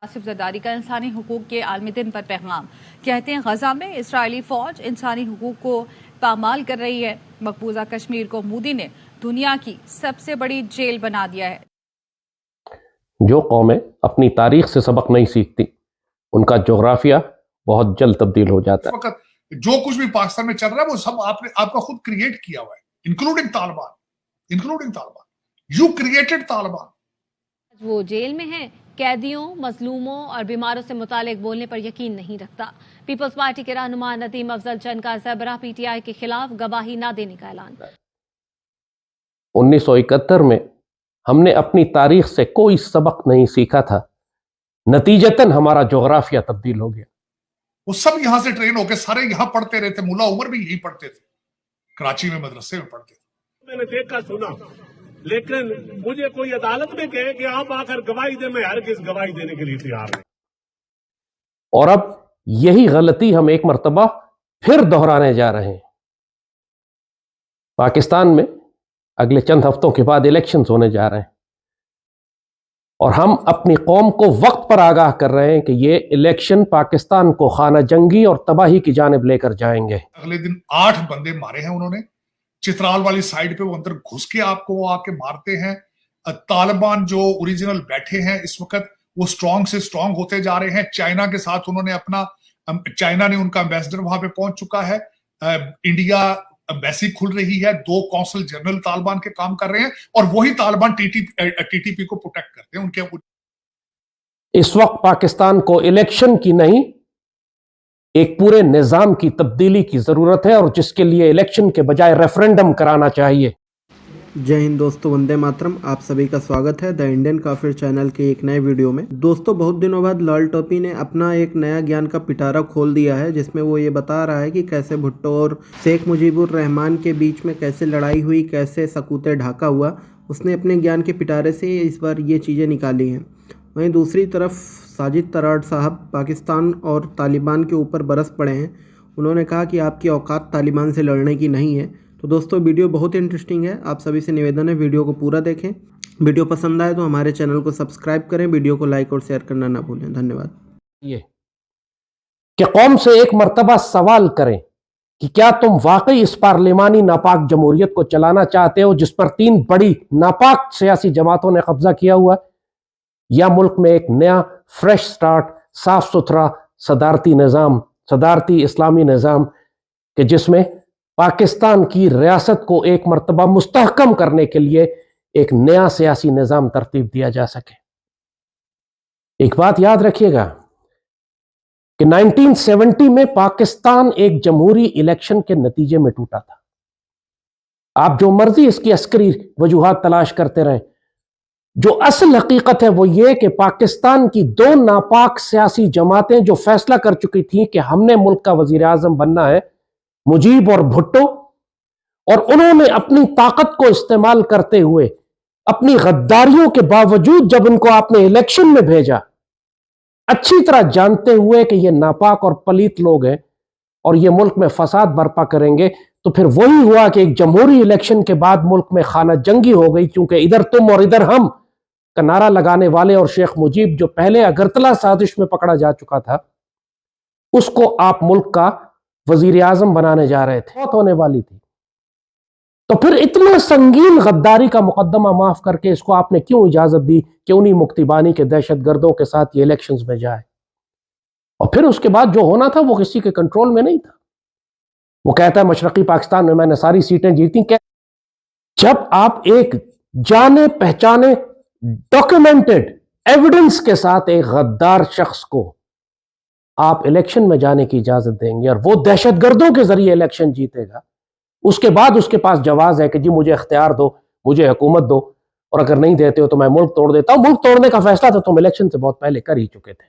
आसिफ जरदारी का इंसानी हुकूक के आलमी दिन पर पैगाम। कहते हैं गजा में इसराइली फौज इंसानी हुकूक को पामाल कर रही है। मकबूजा कश्मीर को मोदी ने दुनिया की सबसे बड़ी जेल बना दिया है। जो कौमें अपनी तारीख से सबक नहीं सीखती उनका जोग्राफिया बहुत जल्द तब्दील हो जाता है। इस वक्त जो कुछ भी पाकिस्तान में चल रहा है वो सब आपका खुद क्रिएट किया हुआ है, including Taliban. You created Taliban. वो जेल में है, कैदियों, मजलूमों और बीमारों से मुतालिक बोलने पर यकीन नहीं रखता। पीपल्स पार्टी के रहनुमा नदीम अफजल चंद का ज़बरा पीटीआई के खिलाफ गवाही ना देने का ऐलान। 1971 में हमने अपनी तारीख से कोई सबक नहीं सीखा था, नतीजतन हमारा जोग्राफिया तब्दील हो गया। वो सब यहां से ट्रेन होकर सारे यहां पढ़ते रहते। मुल्ला उमर भी यही पढ़ते थे, कराची में मदरसे में पढ़ते थे। मैंने देखा सुना, लेकिन मुझे कोई अदालत में कहे कि आप आकर गवाही दे, मैं हरगिज़ गवाही देने के लिए तैयार नहीं। और अब यही गलती हम एक मर्तबा फिर दोहराने जा रहे हैं। पाकिस्तान में अगले चंद हफ्तों के बाद इलेक्शंस होने जा रहे हैं और हम अपनी कौम को वक्त पर आगाह कर रहे हैं कि ये इलेक्शन पाकिस्तान को खाना जंगी और तबाही की जानिब लेकर जाएंगे। अगले दिन 8 बंदे मारे हैं उन्होंने चित्राल वाली साइड पे। वो अंदर घुस के आपको आके मारते हैं। तालिबान जो ओरिजिनल बैठे हैं इस वक्त वो स्ट्रांग से स्ट्रांग होते जा रहे हैं। चाइना के साथ उन्होंने चाइना ने उनका एम्बेसडर वहां पे पहुंच चुका है। इंडिया एम्बेसी खुल रही है। 2 कौंसल जनरल तालिबान के काम कर रहे हैं और वही तालिबान टीटीपी को प्रोटेक्ट करते हैं। उनके इस वक्त पाकिस्तान को इलेक्शन की नहीं, एक पूरे निजाम की तब्दीली की जरूरत है और जिसके लिए इलेक्शन के बजाय रेफरेंडम कराना चाहिए। जय हिंद दोस्तों, वंदे मातरम। आप सभी का स्वागत है द इंडियन काफिर चैनल के एक नए वीडियो में। दोस्तों, बहुत दिनों बाद लाल टोपी ने अपना एक नया ज्ञान का पिटारा खोल दिया है, जिसमें वो ये बता रहा है कि कैसे भुट्टो और शेख मुजीबुर रहमान के बीच में कैसे लड़ाई हुई, कैसे सकूते ढाका हुआ। उसने अपने ज्ञान के पिटारे से इस बार ये चीज़ें निकाली हैं। वहीं दूसरी तरफ साजिद तराड़ साहब पाकिस्तान और तालिबान के ऊपर बरस पड़े हैं। उन्होंने कहा कि आपकी औकात तालिबान से लड़ने की नहीं है। तो दोस्तों, वीडियो बहुत इंटरेस्टिंग है। आप सभी से निवेदन है वीडियो को पूरा देखें। वीडियो पसंद आए तो हमारे चैनल को सब्सक्राइब करें, वीडियो को लाइक और शेयर करना ना भूलें। धन्यवाद। ये कि कौम से एक मर्तबा सवाल करें कि क्या तुम वाकई इस पार्लिमानी नापाक जमहूरियत को चलाना चाहते हो जिस पर 3 बड़ी नापाक सियासी जमातों ने कब्जा किया हुआ, या मुल्क में एक नया फ्रेश स्टार्ट, साफ सुथरा सदारती निज़ाम, सदारती इस्लामी निज़ाम कि जिसमें पाकिस्तान की रियासत को एक मर्तबा मुस्तहकम करने के लिए एक नया सियासी निज़ाम तरतीब दिया जा सके। एक बात याद रखिएगा कि 1970 में पाकिस्तान एक जमहूरी इलेक्शन के नतीजे में टूटा था। आप जो मर्जी इसकी अस्करी वजूहात तलाश करते रहें, जो असल हकीकत है वो ये कि पाकिस्तान की 2 नापाक सियासी जमातें जो फैसला कर चुकी थी कि हमने मुल्क का वजीर आजम बनना है, मुजीब और भुट्टो, और उन्होंने अपनी ताकत को इस्तेमाल करते हुए अपनी गद्दारियों के बावजूद जब उनको आपने इलेक्शन में भेजा, अच्छी तरह जानते हुए कि ये नापाक और पलीत लोग हैं और ये मुल्क में फसाद बर्पा करेंगे, तो फिर वही हुआ कि एक जमहूरी इलेक्शन के बाद मुल्क में खाना जंगी हो गई। क्योंकि इधर तुम और इधर हम का नारा लगाने वाले और शेख मुजीब, जो पहले अगरतला साजिश में पकड़ा जा चुका था, उसको आप मुल्क का वजीर आजम बनाने जा रहे थे। मौत होने वाली थी। तो फिर इतना संगीन गद्दारी का मुकदमा माफ करके इसको आपने क्यों इजाजत दी कि उन्हीं मुक्तिबानी के दहशतगर्दों के साथ ये इलेक्शंस में जाए? और फिर उसके बाद जो होना था वो किसी के कंट्रोल में नहीं था। वो कहता है मशरकी पाकिस्तान में मैंने सारी सीटें जीती। जब आप एक जाने पहचाने डॉक्यूमेंटेड एविडेंस के साथ एक गद्दार शख्स को आप इलेक्शन में जाने की इजाजत देंगे और वो दहशतगर्दों के जरिए इलेक्शन जीतेगा, उसके बाद उसके पास जवाब है कि जी मुझे इख्तियार दो, मुझे हुकूमत दो, और अगर नहीं देते हो तो मैं मुल्क तोड़ देता हूं। मुल्क तोड़ने का फैसला तो तुम इलेक्शन से बहुत पहले कर ही चुके थे।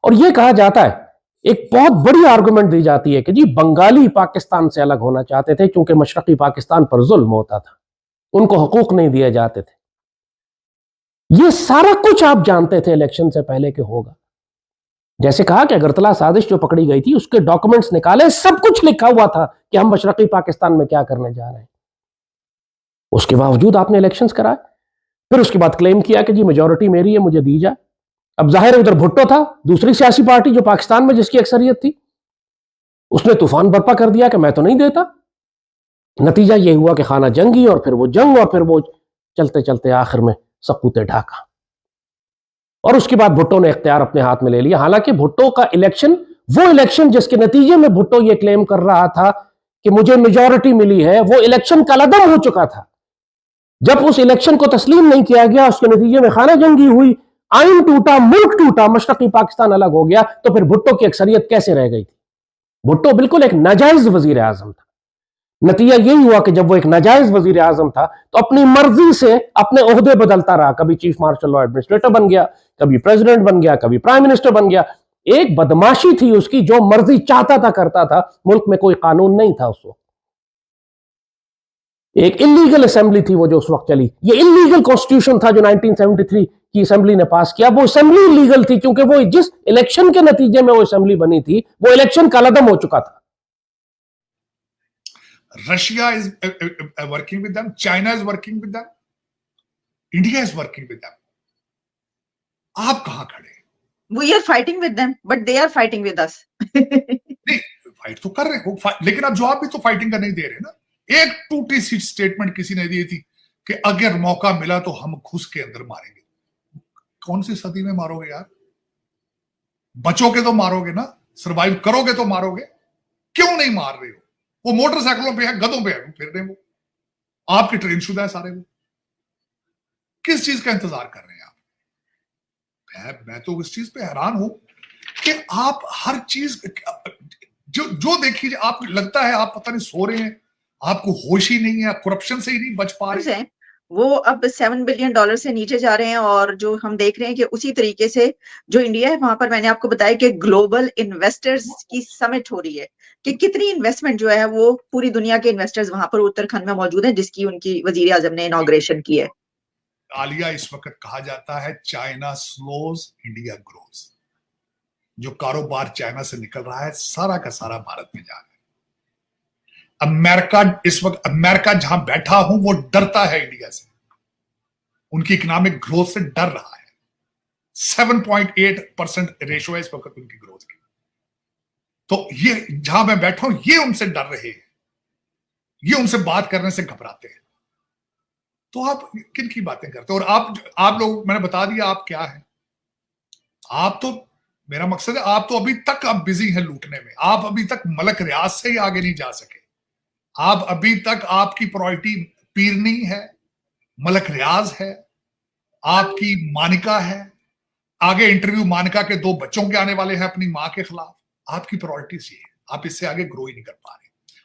और यह कहा जाता है, एक बहुत बड़ी आर्गुमेंट दी जाती है कि जी बंगाली पाकिस्तान से अलग होना चाहते थे क्योंकि मशरकी पाकिस्तान पर जुल्म होता था, उनको हकूक नहीं दिए जाते थे। यह सारा कुछ आप जानते थे इलेक्शन से पहले कि होगा। जैसे कहा कि अगरतला साजिश जो पकड़ी गई थी उसके डॉक्यूमेंट्स निकाले, सब कुछ लिखा हुआ था कि हम मशरकी पाकिस्तान में क्या करने जा रहे हैं। उसके बावजूद आपने इलेक्शंस कराए, फिर उसके बाद क्लेम किया कि जी मेजॉरिटी मेरी है, मुझे दी जाए। अब जाहिर है उधर भुट्टो था, दूसरी सियासी पार्टी जो पाकिस्तान में जिसकी अक्सरियत थी, उसने तूफान बर्पा कर दिया कि मैं तो नहीं देता। नतीजा यह हुआ कि खाना जंगी और फिर वो जंग और फिर वो चलते चलते आखिर में सकूते ढाका। और उसके बाद भुट्टो ने इख्तियार अपने हाथ में ले लिया। हालांकि भुट्टो का इलेक्शन, वो इलेक्शन जिसके नतीजे में भुट्टो ये क्लेम कर रहा था कि मुझे मेजॉरिटी मिली है, वो इलेक्शन कलअदम हो चुका था। जब उस इलेक्शन को तस्लीम नहीं किया गया, उसके नतीजे में खाना जंगी हुई, आइन टूटा, मुल्क टूटा, मशरकी पाकिस्तान अलग हो गया, तो फिर भुट्टो की अक्सरियत कैसे रह गई थी? भुट्टो बिल्कुल एक नाजायज वजीर आजम था। नतीजा यही हुआ कि जब वो एक नाजायज वजीर आजम था तो अपनी मर्जी से अपने ओहदे बदलता रहा। कभी चीफ मार्शल लॉ एडमिनिस्ट्रेटर बन गया, कभी प्रेसिडेंट बन गया, कभी प्राइम मिनिस्टर बन गया। एक बदमाशी थी उसकी, जो मर्जी चाहता था करता था। मुल्क में कोई कानून नहीं था उस वक्त। एक इलीगल असेंबली थी वो जो उस वक्त चली। ये इलीगल कॉन्स्टिट्यूशन था जो 1973 की असेंबली ने पास किया। वो असेंबली इलीगल थी क्योंकि वो जिस इलेक्शन के नतीजे में वो असेंबली बनी थी, वो इलेक्शन कलअदम हो चुका था। Russia is working with them. China is working with them. India is working with them. आप कहां खड़े? We are fighting with them, but they are fighting with us. नहीं, फाइट तो कर रहे हो, लेकिन अब जवाब भी तो फाइटिंग का नहीं दे रहे ना। एक टूटी सी स्टेटमेंट किसी ने दी थी कि अगर मौका मिला तो हम घुस के अंदर मारेंगे। कौन सी सदी में मारोगे यार? बचोगे तो मारोगे ना, सर्वाइव करोगे तो मारोगे। क्यों नहीं मार रहे हो? वो मोटरसाइकिलों पे है, गधों पे है, फिर रहे वो आपके ट्रेन शुदा है सारे। वो किस चीज का इंतजार कर रहे हैं आप? मैं तो इस चीज पे हैरान हूं कि आप हर चीज जो देखिए, आप लगता है आप पता नहीं सो रहे हैं, आपको होश ही नहीं है, करप्शन से ही नहीं बच पा रहे। वो अब $7 बिलियन से नीचे जा रहे हैं। और जो हम देख रहे हैं कि उसी तरीके से जो इंडिया है, वहां पर मैंने आपको बताया कि ग्लोबल इन्वेस्टर्स की समिट हो रही है कि कितनी इन्वेस्टमेंट जो है वो पूरी दुनिया के इन्वेस्टर्स वहां पर उत्तराखंड में मौजूद हैं, जिसकी उनकी वजीर आजम ने इनॉग्रेशन की है। आलिया, इस वक्त कहा जाता है चाइना स्लोज, इंडिया ग्रोज। जो कारोबार चाइना से निकल रहा है सारा का सारा भारत में जा रहा है। अमेरिका, इस वक्त अमेरिका जहां बैठा हूं वो डरता है इंडिया से, उनकी इकोनॉमिक ग्रोथ से डर रहा है। 7.8% रेशो है इस वक्त उनकी ग्रोथ की। तो ये जहां मैं बैठा हूं ये उनसे डर रहे हैं, ये उनसे बात करने से घबराते हैं। तो आप किन की बातें करते हो? और आप लोग, मैंने बता दिया आप क्या है। आप तो, मेरा मकसद है, आप तो अभी तक आप बिजी हैं लूटने में। आप अभी तक मलक रियाज से ही आगे नहीं जा सके। आप अभी तक, आपकी प्रायोरिटी पीरनी है, मलक रियाज है, आपकी मानिका है। आगे इंटरव्यू मानिका के 2 बच्चों के आने वाले हैं अपनी मां के खिलाफ। आपकी प्रायोरिटीज ये है, आप इससे आगे ग्रो ही नहीं कर पा रहे।